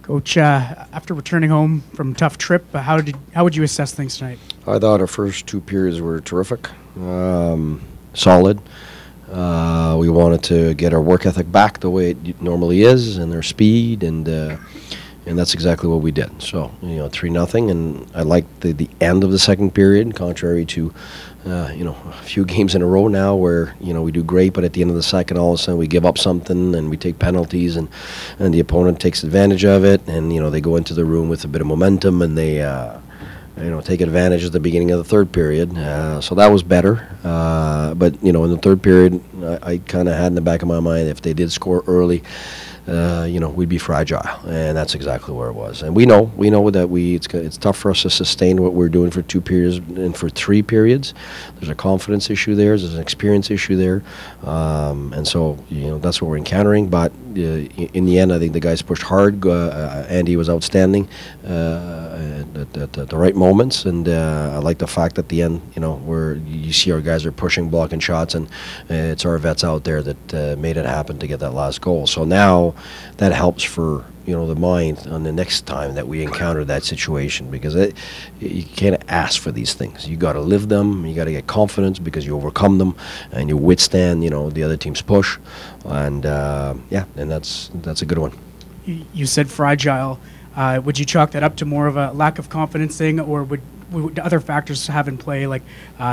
Coach, after returning home from a tough trip, how would you assess things tonight? I thought our first two periods were terrific, solid. We wanted to get our work ethic back the way it normally is, and our speed, and that's exactly what we did. So 3-0, and I liked the end of the second period, contrary to a few games in a row now where we do great, but at the end of the second, all of a sudden we give up something and we take penalties, and the opponent takes advantage of it, and they go into the room with a bit of momentum, and they take advantage at the beginning of the third period. So that was better. But in the third period, I kind of had in the back of my mind, if they did score early, we'd be fragile, and that's exactly where it was. And we know that it's tough for us to sustain what we're doing for 2 periods and for 3 periods. There's a confidence issue there. There's an experience issue there, and so that's what we're encountering. But in the end, I think the guys pushed hard. Andy was outstanding at the right moments, and I like the fact at the end, where you see our guys are pushing, blocking shots, and it's our vets out there that made it happen to get that last goal. So now that helps for the mind on the next time that we encounter that situation, because you can't ask for these things. You got to live them. You got to get confidence because you overcome them and you withstand the other team's push, and and that's a good one. You said fragile. Would you chalk that up to more of a lack of confidence thing, or would other factors have in play, like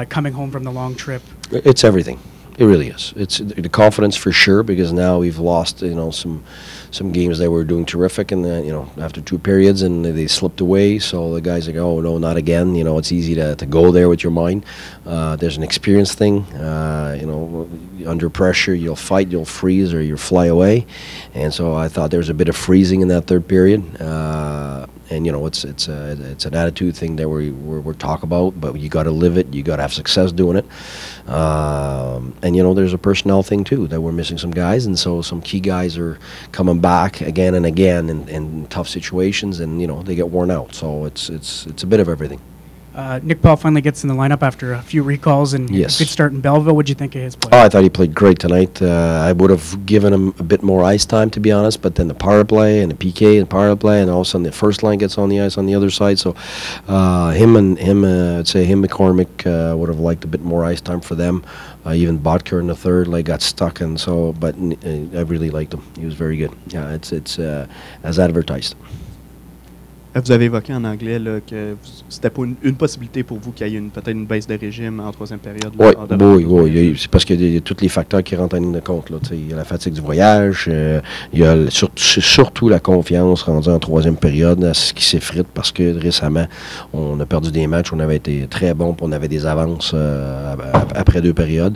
coming home from the long trip? It's everything. It really is. It's the confidence for sure, because now we've lost some games that were doing terrific, and after 2 periods, and they slipped away. So the guys are like, oh no, not again. It's easy to go there with your mind. There's an experience thing. Under pressure, you'll fight, you'll freeze, or you'll fly away. And so I thought there was a bit of freezing in that third period. And it's an attitude thing that we're talk about, but you got to live it. You got to have success doing it. And there's a personnel thing too, that we're missing some guys, and so some key guys are coming back again and again in tough situations, and they get worn out. So it's a bit of everything. Nick Paul finally gets in the lineup after a few recalls, and yes, a good start in Belleville. What did you think of his play? Oh, I thought he played great tonight. I would have given him a bit more ice time, to be honest, but then the power play and the PK and power play, and all of a sudden the first line gets on the ice on the other side. So I'd say him, McCormick would have liked a bit more ice time for them. Even Bodker in the third got stuck, and so, but I really liked him. He was very good. Yeah, it's as advertised. Vous avez évoqué en anglais là, que c'était pas une possibilité pour vous qu'il y ait peut-être une baisse de régime en troisième période. Oui. C'est parce qu'il y a tous les facteurs qui rentrent en ligne de compte. Là. Il y a la fatigue du voyage, il y a surtout la confiance rendue en troisième période, ce qui s'effrite parce que récemment, on a perdu des matchs, on avait été très bon, puis on avait des avances après 2 périodes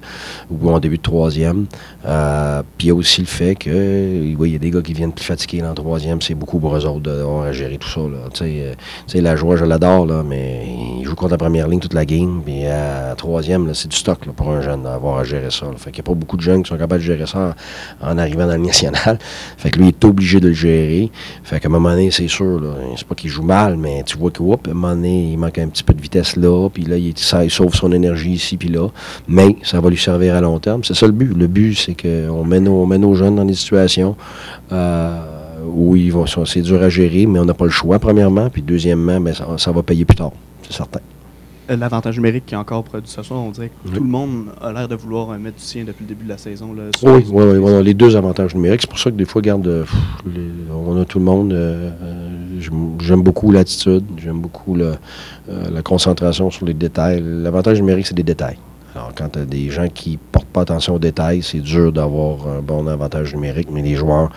ou en début de troisième. Puis il y a aussi le fait que il y a des gars qui viennent plus fatigués dans le troisième, c'est beaucoup pour eux autres d'avoir à gérer tout ça. Là. La joie, je l'adore, là, mais il joue contre la première ligne toute la game, puis à troisième, c'est du stock là, pour un jeune d'avoir à gérer ça. Là. Fait qu'il n'y a pas beaucoup de jeunes qui sont capables de gérer ça en arrivant dans le national. Fait que lui, il est obligé de le gérer. Fait qu'à un moment donné, c'est sûr, c'est pas qu'il joue mal, mais tu vois qu'à un moment donné, il manque un petit peu de vitesse là, puis là, il sauve son énergie ici, puis là. Mais ça va lui servir à long terme. C'est ça le but. Le but, c'est qu'on met nos jeunes dans des situations où c'est dur à gérer, mais on n'a pas le choix, premièrement. Puis deuxièmement, ça va payer plus tard, c'est certain. L'avantage numérique qui est encore produit ce soir, on dirait que tout le monde a l'air de vouloir mettre du sien depuis le début de la saison. Là, oui, les 2 avantages numériques. C'est pour ça que des fois, on a tout le monde. J'aime beaucoup l'attitude, j'aime beaucoup la concentration sur les détails. L'avantage numérique, c'est des détails. Alors, quand tu as des gens qui portent pas attention aux détails, c'est dur d'avoir un bon avantage numérique, mais les joueurs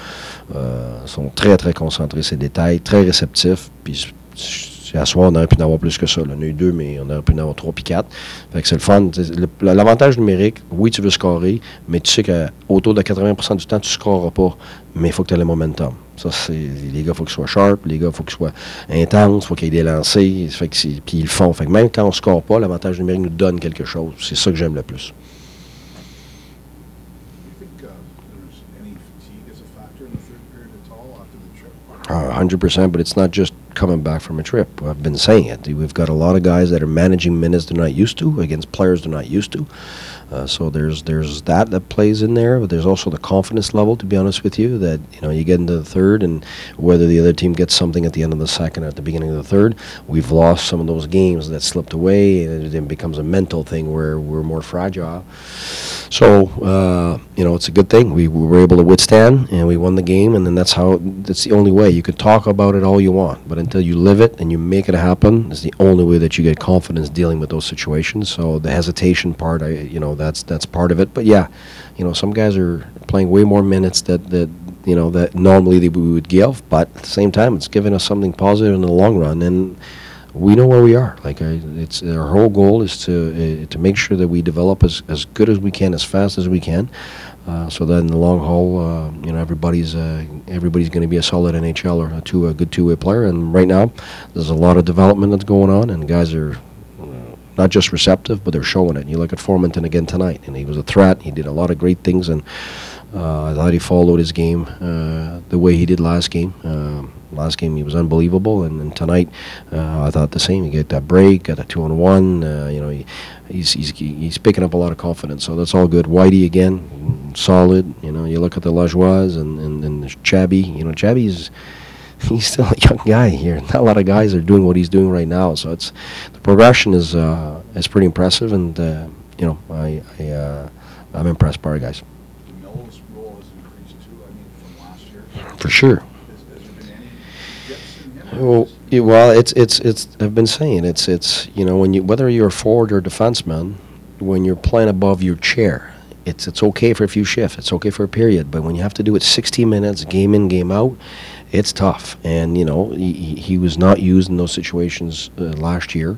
sont très, très concentrés sur ces détails, très réceptifs. Puis, à soir, on aurait pu en avoir plus que ça. Là. On a eu 2, mais on aurait pu en avoir 3 puis 4. Fait que c'est le fun. L'avantage numérique, oui, tu veux scorer, mais tu sais qu'autour de 80% du temps, tu ne scoreras pas, mais il faut que tu aies le momentum. Ça, les gars, il faut qu'ils soient sharp, les gars, il faut qu'ils soient intenses, il faut qu'ils aient des lancers, puis ils le font. Fait que même quand on ne score pas, l'avantage numérique nous donne quelque chose. C'est ça que j'aime le plus. 100%, but it's not just coming back from a trip. I've been saying it. We've got a lot of guys that are managing minutes they're not used to against players they're not used to. So there's that plays in there, but there's also the confidence level, to be honest with you, that you get into the third, and whether the other team gets something at the end of the second or at the beginning of the third, we've lost some of those games that slipped away, and it then becomes a mental thing where we're more fragile. So it's a good thing. We were able to withstand, and we won the game, and then that's the only way. You can talk about it all you want, but until you live it and you make it happen, it's the only way that you get confidence dealing with those situations. So the hesitation part, that's part of it. But yeah, some guys are playing way more minutes that normally we would give, but at the same time, it's giving us something positive in the long run, and we know where we are. It's our whole goal is to make sure that we develop as good as we can, as fast as we can, so that in the long haul, everybody's going to be a solid NHL or a good two-way player. And right now, there's a lot of development that's going on, and guys are not just receptive, but they're showing it. You look at Formanton again tonight, and he was a threat. He did a lot of great things, and I thought he followed his game the way he did last game. Last game he was unbelievable, and then tonight I thought the same. He got that break, got that 2-on-1. He's picking up a lot of confidence, so that's all good. Whitey again, solid. You look at the Lajoie and the Chabby. Chabby's. He's still a young guy here. Not a lot of guys are doing what he's doing right now. So the progression is pretty impressive, and I'm impressed by our guys. Melo's role has increased too. From last year. For sure. Has there been any dips in him? Well, it's. I've been saying it's. Whether you're a forward or a defenseman, when you're playing above your chair, it's okay for a few shifts. It's okay for a period. But when you have to do it 60 minutes, game in, game out, it's tough. And he was not used in those situations last year,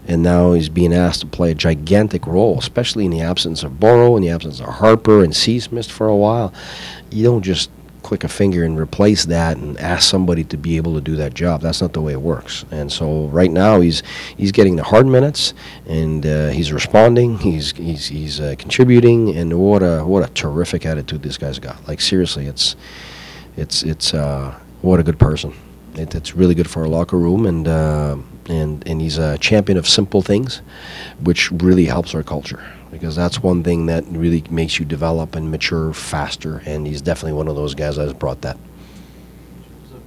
and now he's being asked to play a gigantic role, especially in the absence of Borrow, in the absence of Harper, and Cease missed for a while. You don't just click a finger and replace that and ask somebody to be able to do that job. That's not the way it works. And so right now he's getting the hard minutes, and he's responding. He's contributing, and what a terrific attitude this guy's got. Like, seriously, it's what a good person. It's really good for our locker room, and he's a champion of simple things, which really helps our culture, because that's one thing that really makes you develop and mature faster, and he's definitely one of those guys that has brought that. In terms of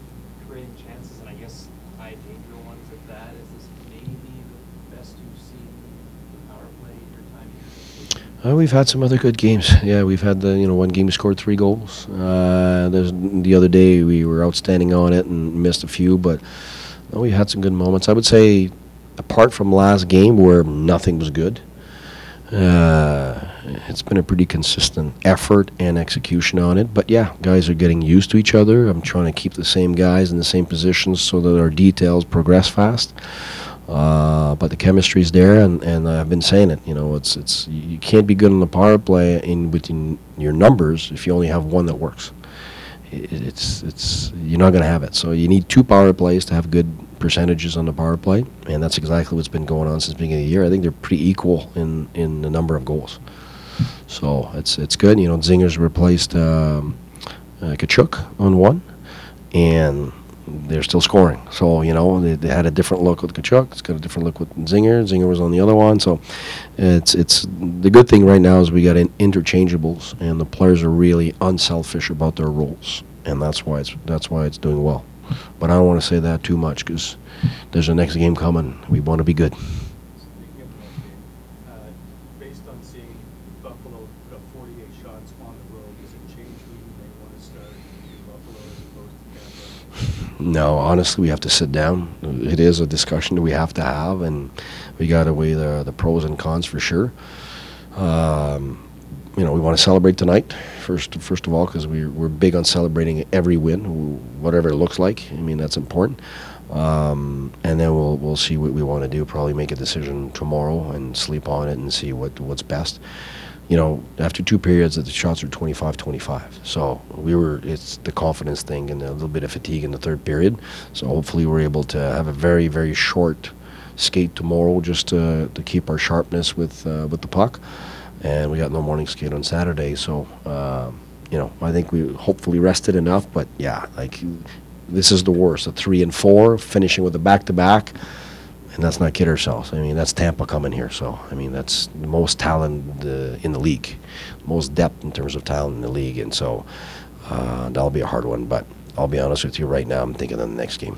creating chances, and I guess high danger ones at that, is this maybe the best you've seen the power play in your time here? We've had some other good games. Yeah, we've had one game we scored 3 goals. The other day we were outstanding on it and missed a few, but we had some good moments. I would say, apart from last game where nothing was good, it's been a pretty consistent effort and execution on it. But yeah, guys are getting used to each other. I'm trying to keep the same guys in the same positions so that our details progress fast. But the chemistry's there, and I've been saying it. It's you can't be good on the power play within your numbers if you only have one that works. It's you're not going to have it. So you need 2 power plays to have good percentages on the power play, and that's exactly what's been going on since the beginning of the year. I think they're pretty equal in the number of goals. So it's good. Zinger's replaced Kachuk on 1, and they're still scoring. So, they had a different look with Kachuk. It's got a different look with Zinger. Zinger was on the other one. So it's the good thing right now is we got interchangeables, and the players are really unselfish about their roles, and that's why it's doing well. But I don't want to say that too much, because there's a next game coming. We want to be good. Speaking of that game, based on seeing Buffalo put up 48 shots on the road, does it change who you may want to start in Buffalo as opposed to Canada? No, honestly, we have to sit down. It is a discussion that we have to have, and we got to weigh the pros and cons for sure. We want to celebrate tonight, first of all, because we're big on celebrating every win, whatever it looks like. That's important. And then we'll see what we want to do. Probably make a decision tomorrow and sleep on it and see what's best. After 2 periods, the shots are 25-25. So it's the confidence thing and a little bit of fatigue in the 3rd period. So hopefully we're able to have a very, very short skate tomorrow, just to keep our sharpness with the puck. And we got no morning skate on Saturday. So, I think we hopefully rested enough. But yeah, this is the worst. A 3 and 4, finishing with a back-to-back, and let's not kid ourselves. I mean, that's Tampa coming here. So, I mean, that's the most talent in the league, most depth in terms of talent in the league, and so that'll be a hard one. But I'll be honest with you, right now, I'm thinking of the next game.